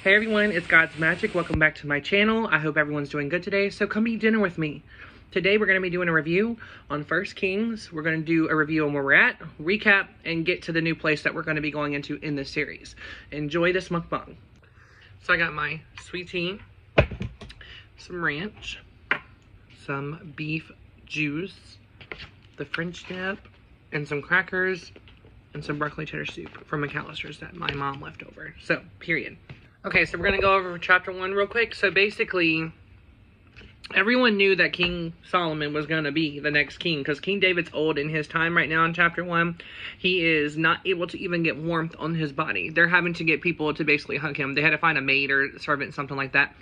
Hey everyone, it's God's Magic. Welcome back to my channel. I hope everyone's doing good today. So come eat dinner with me. Today we're going to be doing a review on 1Kings. We're going to do a review on where we're at, recap, and get to the new place that we're going to be going into in this series. Enjoy this mukbang. So I got my sweet tea, some ranch, some beef juice, the French dip, and some crackers, and some broccoli cheddar soup from McAllister's that my mom left over. So, period. Okay, so we're going to go over chapter 1 real quick. So basically, everyone knew that King Solomon was going to be the next king, because King David's old in his time right now in chapter 1. He is not able to even get warmth on his body. They're having to get people to basically hug him. They had to find a maid or servant, something like that,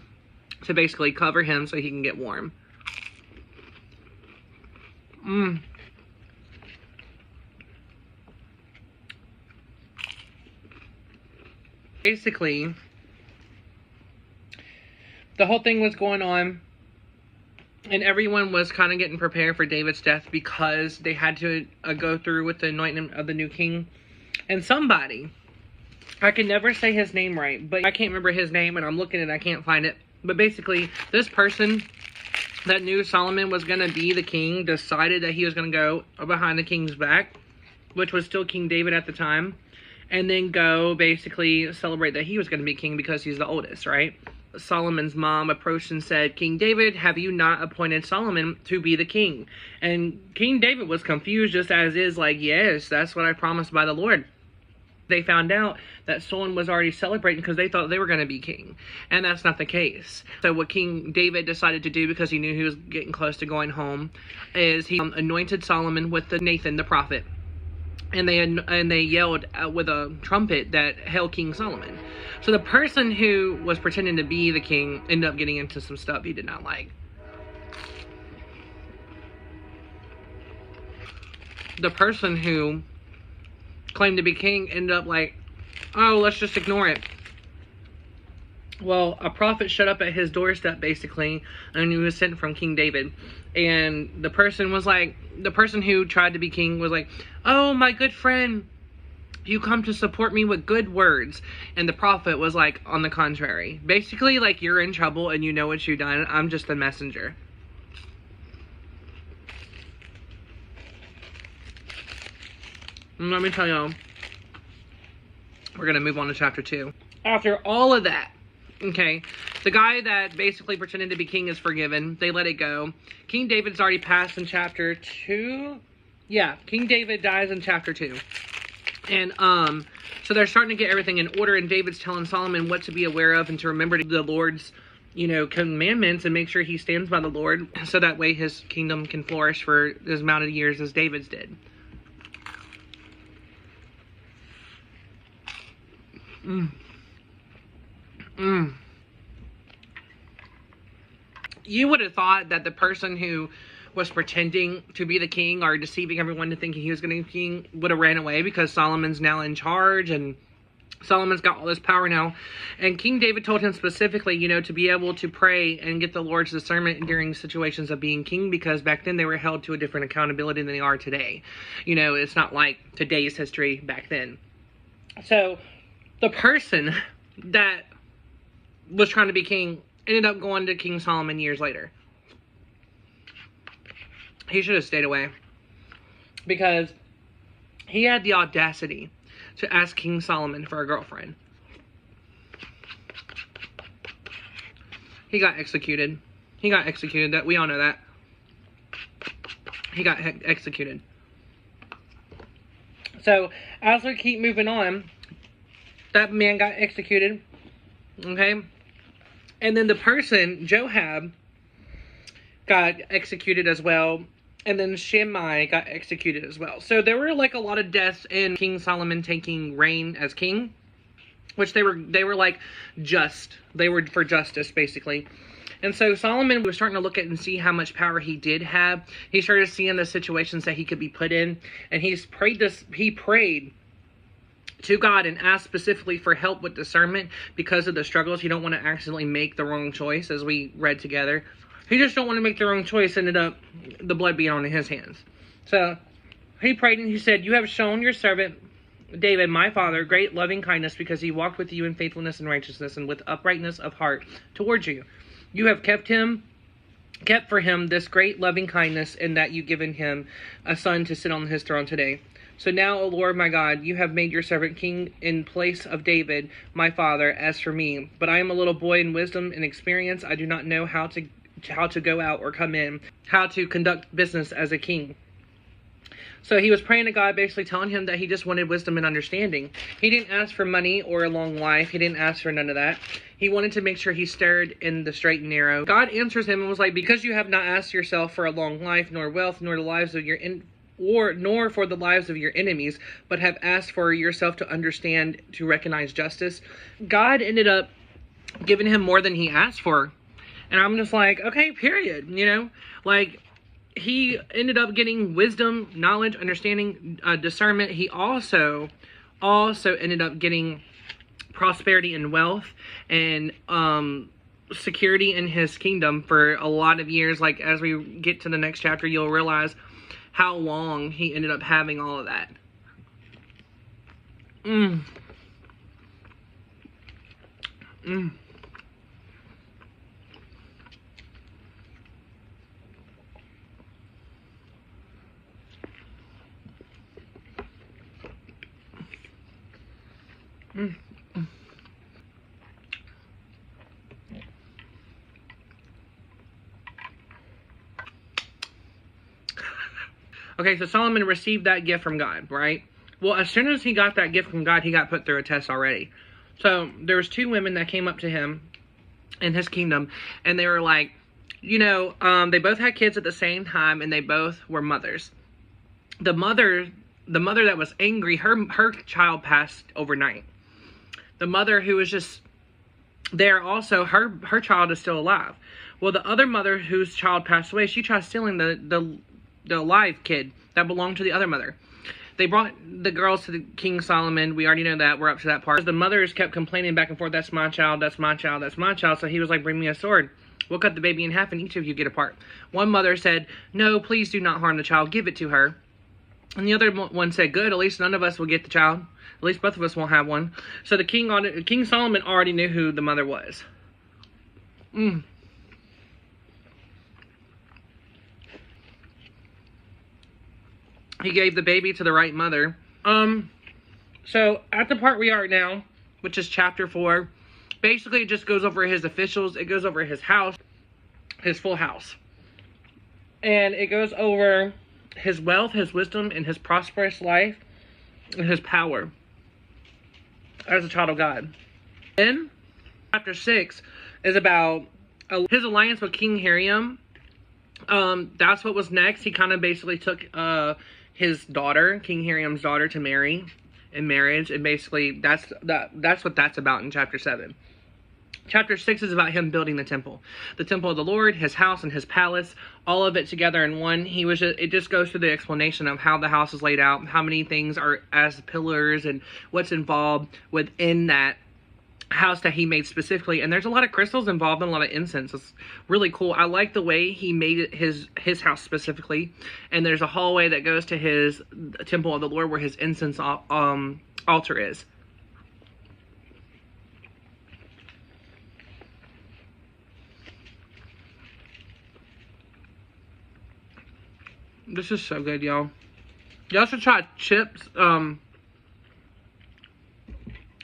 to basically cover him so he can get warm. Basically, the whole thing was going on, and everyone was kind of getting prepared for David's death because they had to go through with the anointing of the new king. And somebody, I can never say his name right, but I can't remember his name, and I'm looking and I can't find it. But basically, this person that knew Solomon was going to be the king decided that he was going to go behind the king's back, which was still King David at the time, and then go basically celebrate that he was going to be king because he's the oldest, right? Solomon's mom approached and said, "King David, have you not appointed Solomon to be the king?" And King David was confused, just as is, like, yes, that's what I promised by the Lord. They found out that Solomon was already celebrating because they thought they were going to be king. And that's not the case. So what King David decided to do, because he knew he was getting close to going home, is he anointed Solomon with Nathan the prophet. And they yelled with a trumpet that hail King Solomon. So the person who was pretending to be the king ended up getting into some stuff he did not like. The person who claimed to be king ended up like, oh, let's just ignore it. Well, a prophet showed up at his doorstep, basically, and he was sent from King David. And the person was like, the person who tried to be king was like, oh, my good friend, you come to support me with good words. And the prophet was like, on the contrary. Basically, like, you're in trouble and you know what you've done. I'm just the messenger. And let me tell y'all, we're going to move on to chapter 2. After all of that, okay, the guy that basically pretended to be king is forgiven. They let it go. King David's already passed in chapter 2. Yeah, King David dies in chapter 2. And, so they're starting to get everything in order, and David's telling Solomon what to be aware of and to remember the Lord's, you know, commandments and make sure he stands by the Lord, so that way his kingdom can flourish for as amount of years as David's did. You would have thought that the person who was pretending to be the king or deceiving everyone to thinking he was going to be king would have ran away, because Solomon's now in charge and Solomon's got all this power now. And King David told him specifically, you know, to be able to pray and get the Lord's discernment during situations of being king, because back then they were held to a different accountability than they are today. You know, it's not like today's history back then. So the person that was trying to be king ended up going to King Solomon years later. He should have stayed away, because he had the audacity to ask King Solomon for a girlfriend. He got executed. He got executed. That we all know that. He got executed. So as we keep moving on, that man got executed. Okay. And then the person, Joab, got executed as well. And then Shimei got executed as well. So there were like a lot of deaths in King Solomon taking reign as king, which they were like just. They were for justice, basically. And so Solomon was starting to look at and see how much power he did have. He started seeing the situations that he could be put in. And he prayed to God and asked specifically for help with discernment because of the struggles. You don't want to accidentally make the wrong choice, as we read together. He just don't want to make the wrong choice, ended up the blood being on his hands. So he prayed and he said, "You have shown your servant David, my father, great loving kindness, because he walked with you in faithfulness and righteousness and with uprightness of heart towards you. You have kept for him this great loving kindness, in that you given him a son to sit on his throne today. So now, O Lord my God, you have made your servant king in place of David, my father. As for me, but I am a little boy in wisdom and experience. I do not know how to go out or come in, how to conduct business as a king. So he was praying to God, basically telling him that he just wanted wisdom and understanding. He didn't ask for money or a long life. He didn't ask for none of that. He wanted to make sure he stared in the straight and narrow. God answers him and was like, because you have not asked yourself for a long life, nor wealth, nor the lives of your nor for the lives of your enemies, but have asked for yourself to understand, to recognize justice. God ended up giving him more than he asked for. And I'm just like, okay, period. You know, like, he ended up getting wisdom, knowledge, understanding, discernment. He also ended up getting prosperity and wealth and security in his kingdom for a lot of years. Like, as we get to the next chapter, you'll realize how long he ended up having all of that. Okay, so Solomon received that gift from God, right? Well, as soon as he got that gift from God, he got put through a test already. So there was 2 women that came up to him in his kingdom, and they were like, you know, they both had kids at the same time, and they both were mothers. The mother that was angry, her child passed overnight. The mother who was just there also, her child is still alive. Well, the other mother whose child passed away, she tried stealing the live kid that belonged to the other mother. They brought the girls to the King Solomon. We already know that. We're up to that part. The mothers kept complaining back and forth, that's my child, that's my child, that's my child. So he was like, bring me a sword. We'll cut the baby in half and each of you get a part. One mother said, no, please do not harm the child. Give it to her. And the other one said, good, at least none of us will get the child. At least both of us won't have one. So the King Solomon already knew who the mother was. He gave the baby to the right mother. So at the part we are now, which is chapter 4, basically it just goes over his officials. It goes over his house, his full house. And it goes over his wealth, his wisdom, and his prosperous life, and his power as a child of God. Then, chapter 6 is about his alliance with King Hiram. That's what was next. He kind of basically took his daughter, King Hiram's daughter, to marry in marriage, and basically that's what that's about in chapter 7. Chapter 6 is about him building the temple of the Lord, his house and his palace, all of it together in one. It just goes through the explanation of how the house is laid out, how many things are as pillars, and what's involved within that house that he made specifically. And there's a lot of crystals involved and a lot of incense. It's really cool. I like the way he made it his house specifically. And there's a hallway that goes to his temple of the Lord where his incense altar is. This is so good, y'all. Y'all should try chips.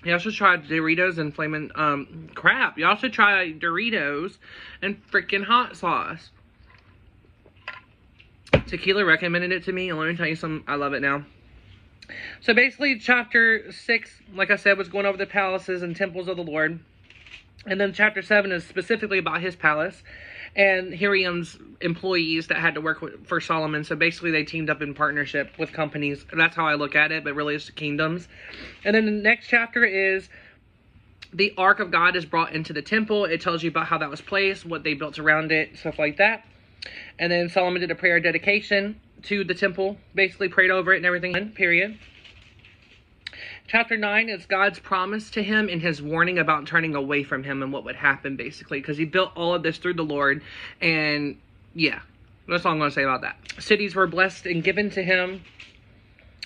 Y'all should try Doritos and flaming crap. Y'all should try Doritos and freaking hot sauce. Tequila recommended it to me, and let me tell you something, I love it now. So basically, chapter 6, like I said, was going over the palaces and temples of the Lord. And then chapter 7 is specifically about his palace and Hiram's employees that had to work for Solomon. So basically they teamed up in partnership with companies. That's how I look at it, but really it's kingdoms. And then the next chapter is the Ark of God is brought into the temple. It tells you about how that was placed, what they built around it, stuff like that. And then Solomon did a prayer dedication to the temple, basically prayed over it and everything, period. Chapter 9 is God's promise to him and his warning about turning away from him and what would happen, basically. Because he built all of this through the Lord. And, yeah. That's all I'm going to say about that. Cities were blessed and given to him.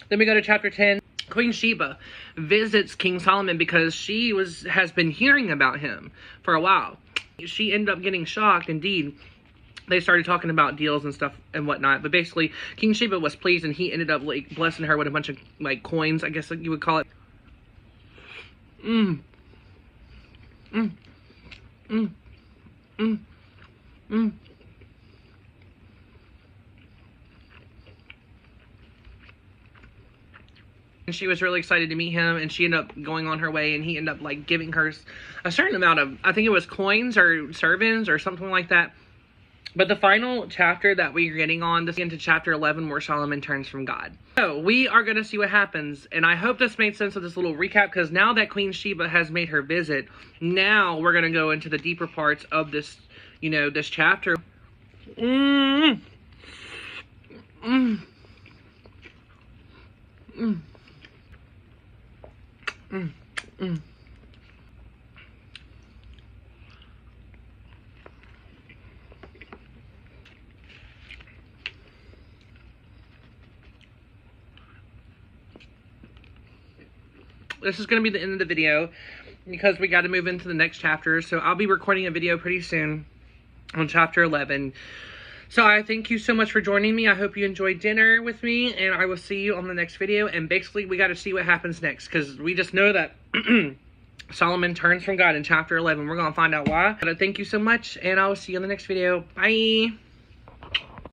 Then we go to chapter 10. Queen Sheba visits King Solomon because she has been hearing about him for a while. She ended up getting shocked. Indeed, they started talking about deals and stuff and whatnot. But basically, King Sheba was pleased, and he ended up like blessing her with a bunch of like coins, I guess you would call it. And she was really excited to meet him, and she ended up going on her way, and he ended up like giving her a certain amount of, I think it was coins or servants or something like that. But the final chapter that we're getting on, this into chapter 11, where Solomon turns from God. So we are going to see what happens. And I hope this made sense of this little recap, because now that Queen Sheba has made her visit, now we're going to go into the deeper parts of this, you know, this chapter. This is going to be the end of the video because we got to move into the next chapter. So I'll be recording a video pretty soon on chapter 11. So I thank you so much for joining me. I hope you enjoyed dinner with me, and I will see you on the next video. And basically, we got to see what happens next, because we just know that Solomon turns from God in chapter 11. We're going to find out why. But thank you so much, and I will see you in the next video. Bye.